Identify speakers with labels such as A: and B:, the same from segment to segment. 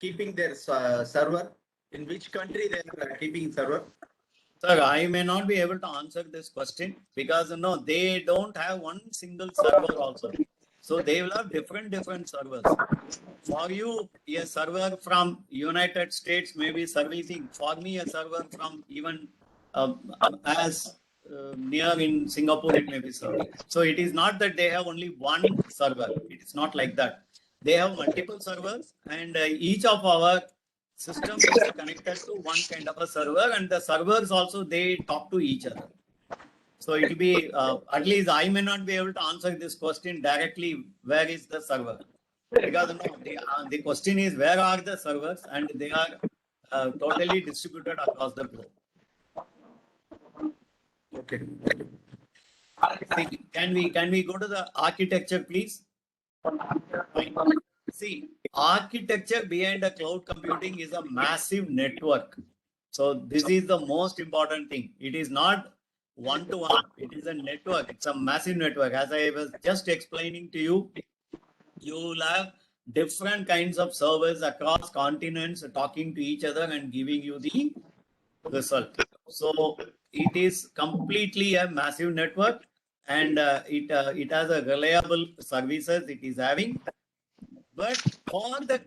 A: keeping their server? In which country they are keeping server?
B: Sir, I may not be able to answer this question because no, they don't have one single server also. So they will have different servers. For you, a server from United States may be servicing. For me, a server from even as near in Singapore, it may be serving. So it is not that they have only one server. It is not like that. They have multiple servers, and each of our system is connected to one kind of a server, and the servers also they talk to each other. So it will be at least I may not be able to answer this question directly. Where is the server? Because no, the question is where are the servers, and they are totally distributed across the globe.
A: Okay.
B: Can we go to the architecture, please? Fine. See, architecture behind a cloud computing is a massive network. So this is the most important thing. It is not one-to-one. It is a network. It's a massive network. As I was just explaining to you, you will have different kinds of servers across continents talking to each other and giving you the result. So it is completely a massive network, and it has a reliable services it is having. But for the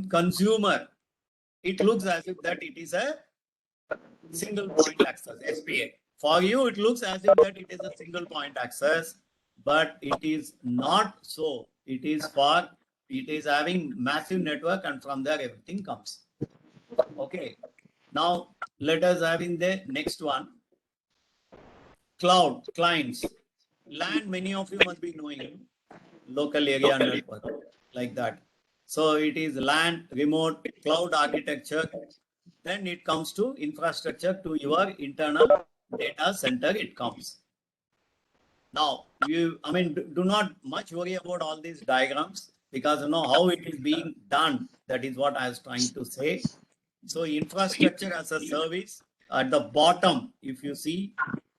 B: consumer, it looks as if that it is a single point access, SPA. For you, it looks as if that it is a single point access, but it is not so. It is having massive network, and from there everything comes. Okay. Now let us have in the next one. Cloud clients. LAN, many of you must be knowing local area network like that. So it is LAN, remote, cloud architecture. Then it comes to infrastructure to your internal data center. It comes. Now do not much worry about all these diagrams because you know how it is being done. That is what I was trying to say. So infrastructure as a service at the bottom, if you see,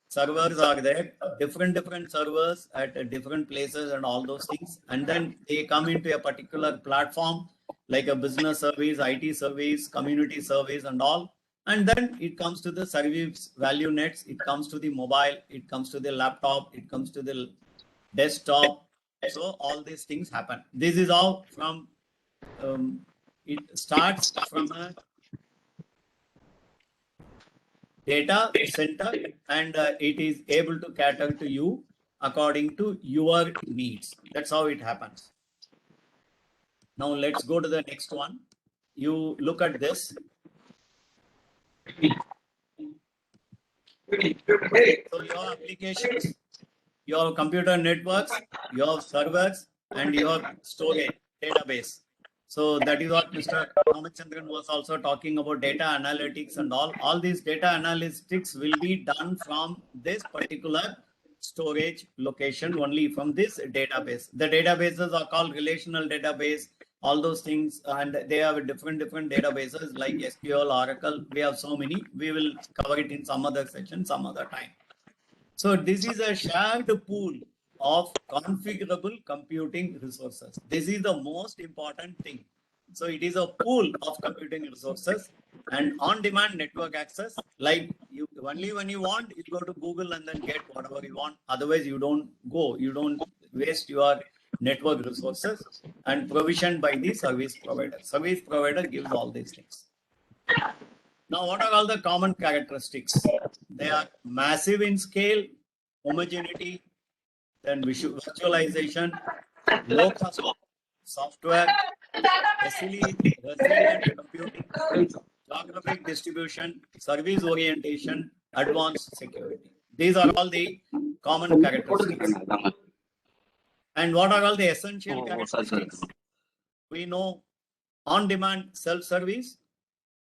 B: servers are there, different servers at different places and all those things. And then they come into a particular platform like a business service, IT service, community service and all. And then it comes to the service value nets. It comes to the mobile. It comes to the laptop. It comes to the desktop. So all these things happen. This is how from it starts from a data center, and it is able to cater to you according to your needs. That's how it happens. Now let's go to the next one. You look at this. So your applications, your computer networks, your servers, and your storage database. So that is what Mr. Ramachandran was also talking about, data analytics and all. All these data analytics will be done from this particular storage location, only from this database. The databases are called relational database, all those things, and they have different databases like SQL, Oracle. We have so many. We will cover it in some other section, some other time. So this is a shared pool of configurable computing resources. This is the most important thing. So it is a pool of computing resources and on-demand network access. Like you only when you want, you go to Google and then get whatever you want. Otherwise, you don't go. You don't waste your network resources, and provisioned by the service provider. Service provider gives all these things. Now, what are all the common characteristics? They are massive in scale, homogeneity, then virtualization, low cost software, resilient computing, geographic distribution, service orientation, advanced security. These are all the common characteristics. And what are all the essential characteristics? We know on-demand self-service,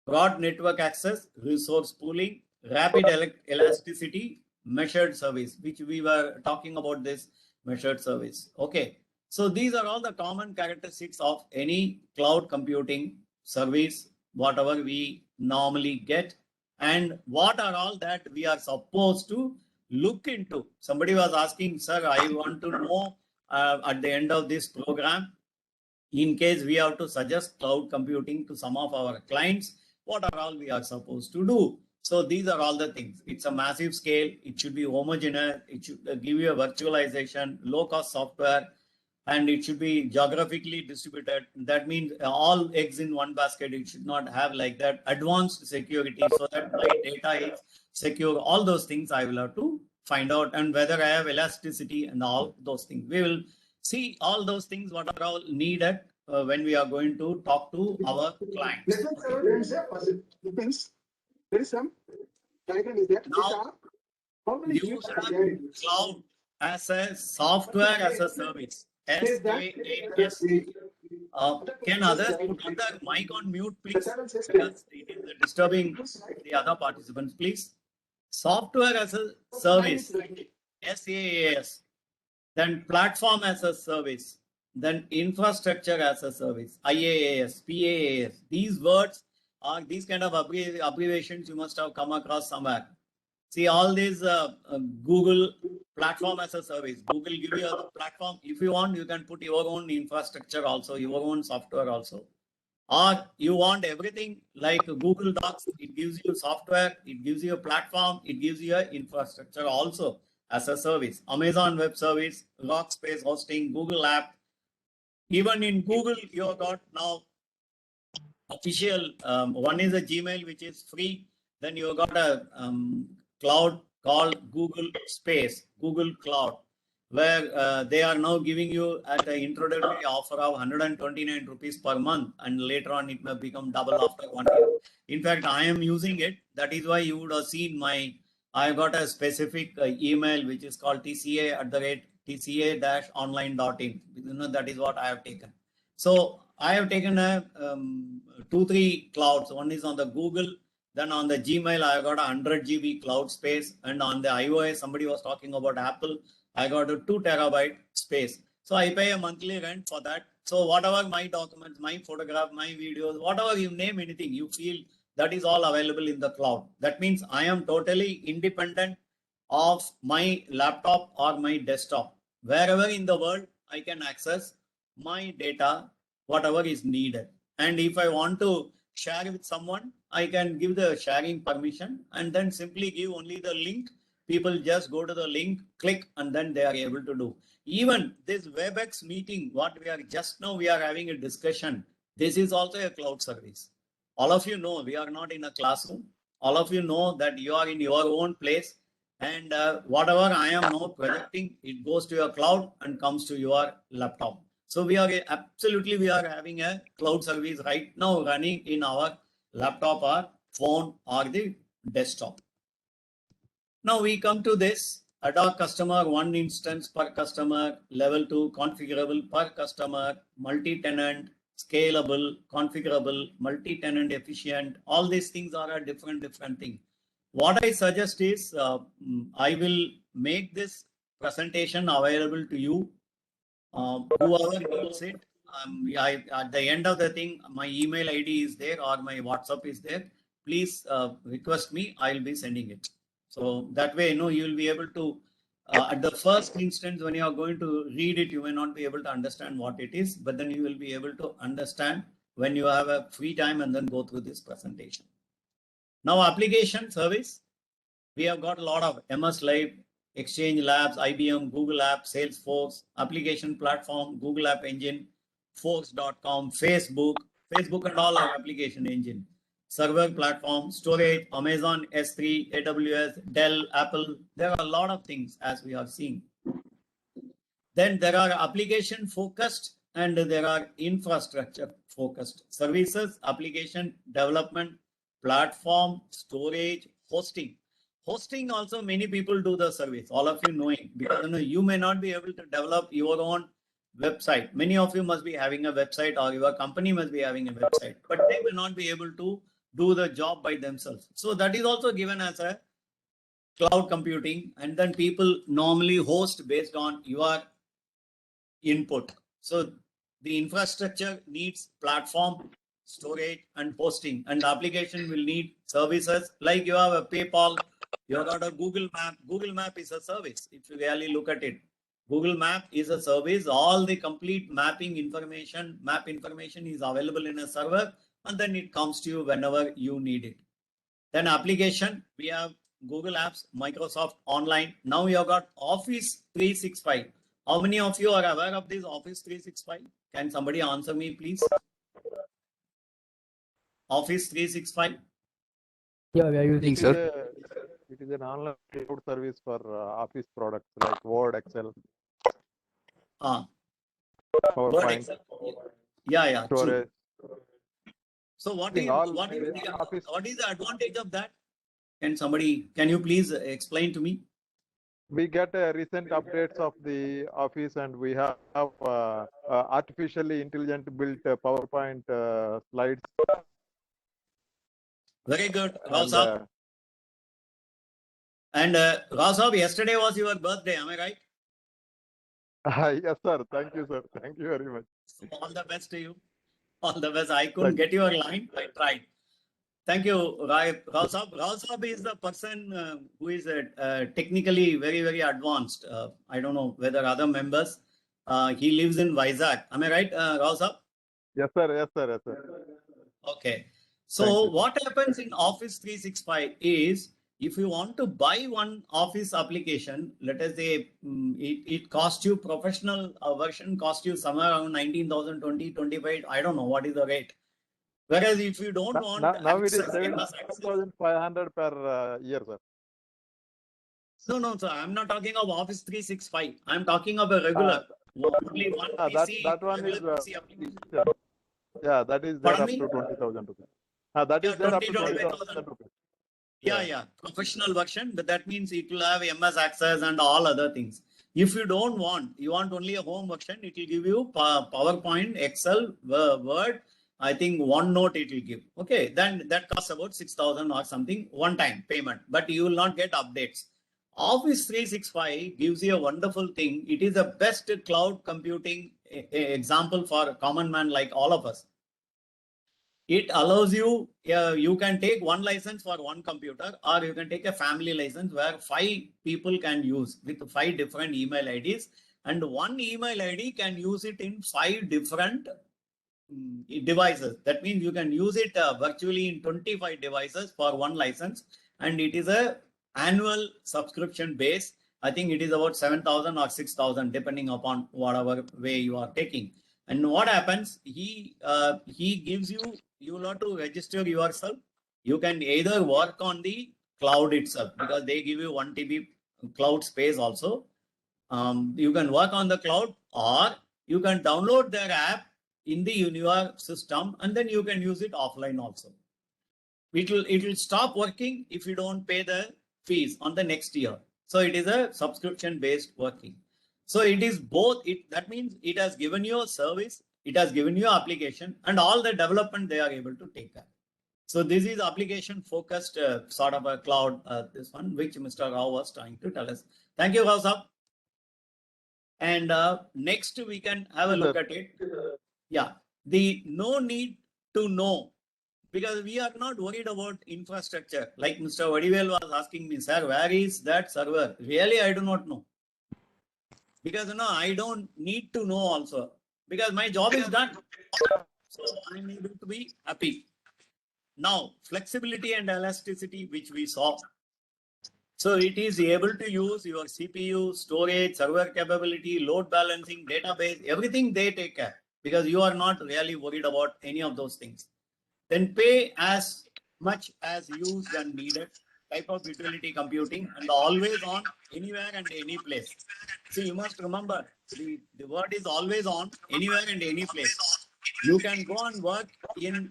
B: broad network access, resource pooling, rapid elasticity, measured service, which we were talking about this measured service. Okay. So these are all the common characteristics of any cloud computing service, whatever we normally get. And what are all that we are supposed to look into? Somebody was asking, sir, I want to know at the end of this program, in case we have to suggest cloud computing to some of our clients, what are all we are supposed to do? So these are all the things. It's a massive scale. It should be homogeneous. It should give you a virtualization, low cost software, and it should be geographically distributed. That means all eggs in one basket. It should not have like that. Advanced security so that my data is secure. All those things I will have to find out, and whether I have elasticity and all those things. We will see all those things what are all needed when we are going to talk to our clients.
C: Depends. There is some diagram is there.
B: Now,
C: How many
B: use
C: units are there?
B: cloud as a software as a service. SaaS. Can others put on their mic on mute, please? Because it is disturbing the other participants, please. Software as a service, SaaS. Then platform as a service. Then infrastructure as a service, IaaS, PaaS. These words are these kind of abbreviations you must have come across somewhere. See all these Google platform as a service. Google give you a platform. If you want, you can put your own infrastructure also, your own software also. Or you want everything like Google Docs, it gives you software, it gives you a platform, it gives you an infrastructure also as a service. Amazon Web Service, Rockspace hosting, Google App. Even in Google, you have got now official, one is a Gmail, which is free. Then you got a cloud called Google Space, Google Cloud, where they are now giving you at an introductory offer of 129 rupees per month, and later on it may become double after 1 year. In fact, I am using it. That is why you would have seen I got a specific email which is called tca@tca-online.in. That is what I have taken. So I have taken a 2-3 clouds. One is on the Google. Then on the Gmail, I got a 100 GB cloud space. And on the iOS, somebody was talking about Apple. I got a 2 terabyte space. So I pay a monthly rent for that. So whatever my documents, my photograph, my videos, whatever you name anything, you feel that is all available in the cloud. That means I am totally independent of my laptop or my desktop. Wherever in the world, I can access my data, whatever is needed. And if I want to share with someone, I can give the sharing permission and then simply give only the link. People just go to the link, click, and then they are able to do. Even this WebEx meeting, what we are just now, we are having a discussion. This is also a cloud service. All of you know, we are not in a classroom. All of you know that you are in your own place. And whatever I am now projecting, it goes to your cloud and comes to your laptop. So we are having a cloud service right now running in our laptop or phone or the desktop. Now we come to this ad hoc customer, one instance per customer, level 2 configurable per customer, multi-tenant, scalable, configurable, multi-tenant efficient. All these things are a different thing. What I suggest is I will make this presentation available to you. Whoever knows it, at the end of the thing, my email ID is there or my WhatsApp is there. Please request me. I'll be sending it. So that way, you will be able to, at the first instance, when you are going to read it, you may not be able to understand what it is, but then you will be able to understand when you have a free time and then go through this presentation. Now, application service, we have got a lot of MS Live, Exchange Labs, IBM, Google App, Salesforce, application platform, Google App Engine, Force.com, Facebook and all our application engine, server platform, storage, Amazon S3, AWS, Dell, Apple. There are a lot of things as we have seen. Then there are application focused and there are infrastructure focused services, application development, platform, storage, hosting. Hosting also many people do the service, all of you knowing, because you may not be able to develop your own website. Many of you must be having a website or your company must be having a website, but they will not be able to do the job by themselves. So that is also given as a cloud computing, and then people normally host based on your input. So the infrastructure needs platform, storage and hosting, and the application will need services like you have a PayPal, you have got a Google Map. Google Map is a service if you really look at it. Google Map is a service. All the complete map information is available in a server, and then it comes to you whenever you need it. Then application, we have Google Apps, Microsoft Online. Now you have got Office 365. How many of you are aware of this Office 365? Can somebody answer me, please? Office 365.
D: Yeah, we are using, sir.
E: It is an online cloud service for office products like Word, Excel,
B: Word,
E: PowerPoint,
B: Excel. Yeah, true.
E: storage.
B: So what
E: Think
B: is
E: all
B: what is the,
E: Office.
B: what is the advantage of that? Can you please explain to me?
E: We get recent updates of the office, and we have artificially intelligent built PowerPoint slides.
B: Very good,
E: And,
B: Rausab. And Rausab, yesterday was your birthday, am I right?
E: yes, sir. Thank you, sir. Thank you very much.
B: So all the best to you. All the best. I couldn't get your line. I tried. Thank you, Rausab. Rausab is the person who is technically very, very advanced. I don't know whether other members. He lives in Vizag. Am I right, Rausab?
E: Yes, sir. Yes, sir. Yes, sir.
B: Okay.
E: Thank
B: So
E: you.
B: what happens in Office 365 is, if you want to buy one Office application, let us say it costs you, professional version costs you somewhere around 19,000, 20, 25. I don't know what is the rate. Whereas if you don't want
E: Now it is
B: access, endless access.
E: 7,500 per year, sir.
B: No, sir. I'm not talking of Office 365. I'm talking of a regular. Only one PC.
E: That one is
B: regular PC application.
E: yeah, that is there
B: Pardon
E: up
B: me?
E: to 20,000 rupees. That is
B: Yeah,
E: there up to
B: 20,000
E: 20,000 rupees.
B: Yeah. Professional version, but that means it will have MS Access and all other things. If you don't want, you want only a home version, it will give you PowerPoint, Excel, Word. I think OneNote it will give. Okay, then that costs about 6,000 or something one time payment, but you will not get updates. Office 365 gives you a wonderful thing. It is the best cloud computing example for a common man like all of us. It allows you, you can take one license for one computer, or you can take a family license where 5 people can use with 5 different email IDs, and one email ID can use it in 5 different devices. That means you can use it virtually in 25 devices for one license, and it is a annual subscription base. I think it is about 7,000 or 6,000 depending upon whatever way you are taking. And what happens, he gives you will have to register yourself. You can either work on the cloud itself, because they give you 1 TB cloud space also. You can work on the cloud, or you can download their app in your system, and then you can use it offline also. It will stop working if you don't pay the fees on the next year. So it is a subscription based working. So it is both. That means it has given you a service, it has given you application, and all the development they are able to take care. So this is application focused sort of a cloud, this one, which Mr. Rao was trying to tell us. Thank you, Rao sir. And next we can have a look at it. Yeah, the no need to know, because we are not worried about infrastructure. Like Mr. Vadivel was asking me, sir, where is that server? Really, I do not know. Because I don't need to know also, because my job is done. So I'm able to be happy. Now, flexibility and elasticity, which we saw. So it is able to use your CPU, storage, server capability, load balancing, database, everything they take care, because you are not really worried about any of those things. Then pay as much as used and needed, type of utility computing, and always on, anywhere and any place. So you must remember, the word is always on, anywhere and any place. You can go and work in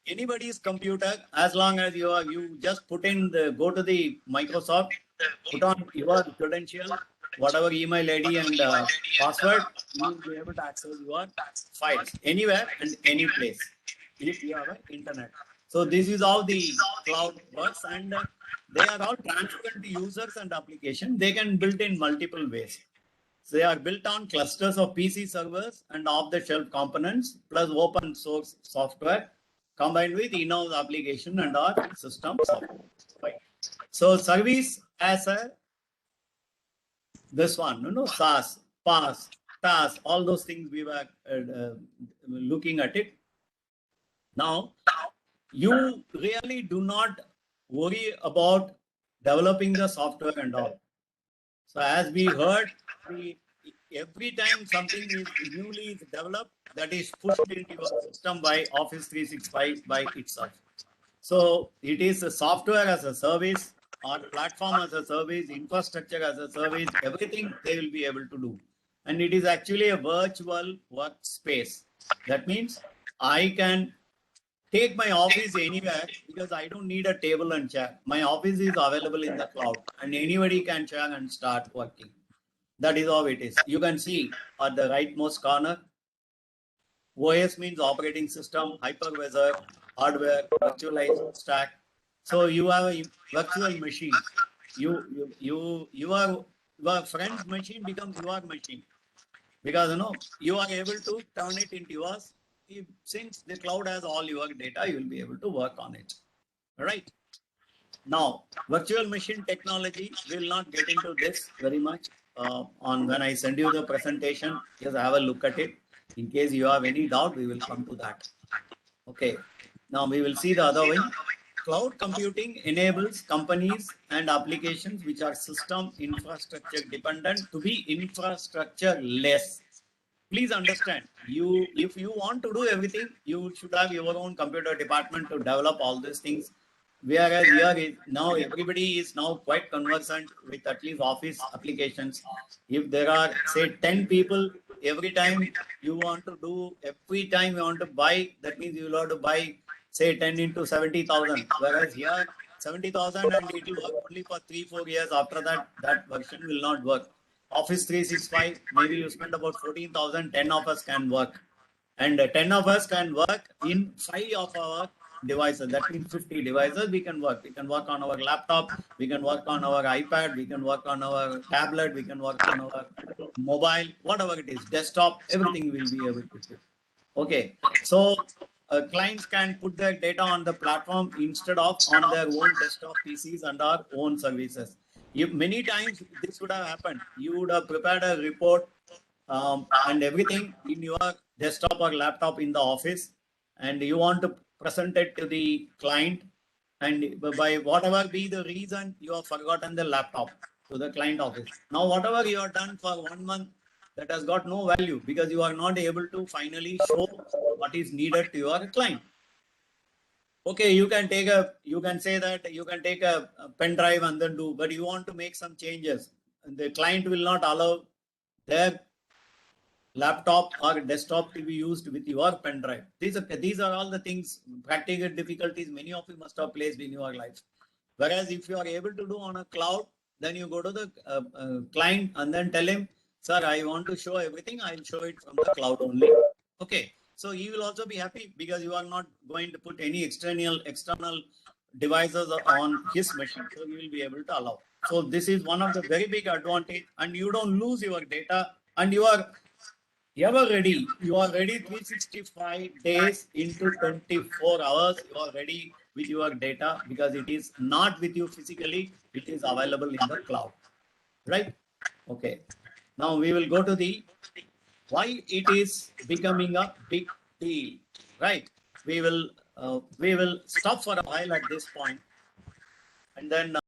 B: anybody's computer as long as you just go to the Microsoft, put on your credential, whatever email ID and password, you will be able to access your files anywhere and any place if you have an internet. So this is how the cloud works, and they are all transparent to users and application. They can build in multiple ways. So they are built on clusters of PC servers and off-the-shelf components plus open source software combined with in-house application and our system software. Right. So service as a this one, SaaS. pass, task, all those things we were looking at it. Now, you really do not worry about developing the software and all. So as we heard, every time something is newly developed, that is pushed into your system by Office 365 by itself. So it is a software as a service or platform as a service, infrastructure as a service, everything they will be able to do. And it is actually a virtual workspace. That means I can take my office anywhere because I don't need a table and chair. My office is available in the cloud and anybody can share and start working. That is how it is. You can see at the rightmost corner, OS means operating system, hypervisor, hardware, virtualized stack. So you have a virtual machine. Your friend's machine becomes your machine because you are able to turn it into yours. Since the cloud has all your data, you will be able to work on it. All right. Now, virtual machine technology will not get into this very much on when I send you the presentation. Just have a look at it. In case you have any doubt, we will come to that. Okay. Now we will see the other way. Cloud computing enables companies and applications which are system infrastructure dependent to be infrastructure less. Please understand, if you want to do everything, you should have your own computer department to develop all these things. Whereas here now everybody is now quite conversant with at least Office applications. If there are say 10 people, every time you want to buy, that means you will have to buy say 10 into 70,000. Whereas here 70,000 and it will work only for 3-4 years. After that, that version will not work. Office 365, maybe you spend about 14,000, 10 of us can work. And 10 of us can work in 5 of our devices. That means 50 devices we can work. We can work on our laptop, we can work on our iPad, we can work on our tablet, we can work on our mobile, whatever it is, desktop, everything will be able to do. Okay, so clients can put their data on the platform instead of on their own desktop PCs and our own services. If many times this would have happened, you would have prepared a report and everything in your desktop or laptop in the office, and you want to present it to the client, and by whatever be the reason, you have forgotten the laptop to the client office. Now, whatever you have done for 1 month, that has got no value because you are not able to finally show what is needed to your client. Okay, you can say that you can take a pen drive and then do, but you want to make some changes. The client will not allow their laptop or desktop to be used with your pen drive. These are all the things, practical difficulties many of you must have placed in your life. Whereas if you are able to do on a cloud, then you go to the client and then tell him, sir, I want to show everything. I'll show it from the cloud only. Okay. So he will also be happy because you are not going to put any external devices on his machine. So you will be able to allow. So this is one of the very big advantage, and you don't lose your data, and you are ready. You are ready 365 days into 24 hours. You are ready with your data because it is not with you physically. It is available in the cloud, right? Okay. Now we will go to the why it is becoming a big deal, right? We will stop for a while at this point, and then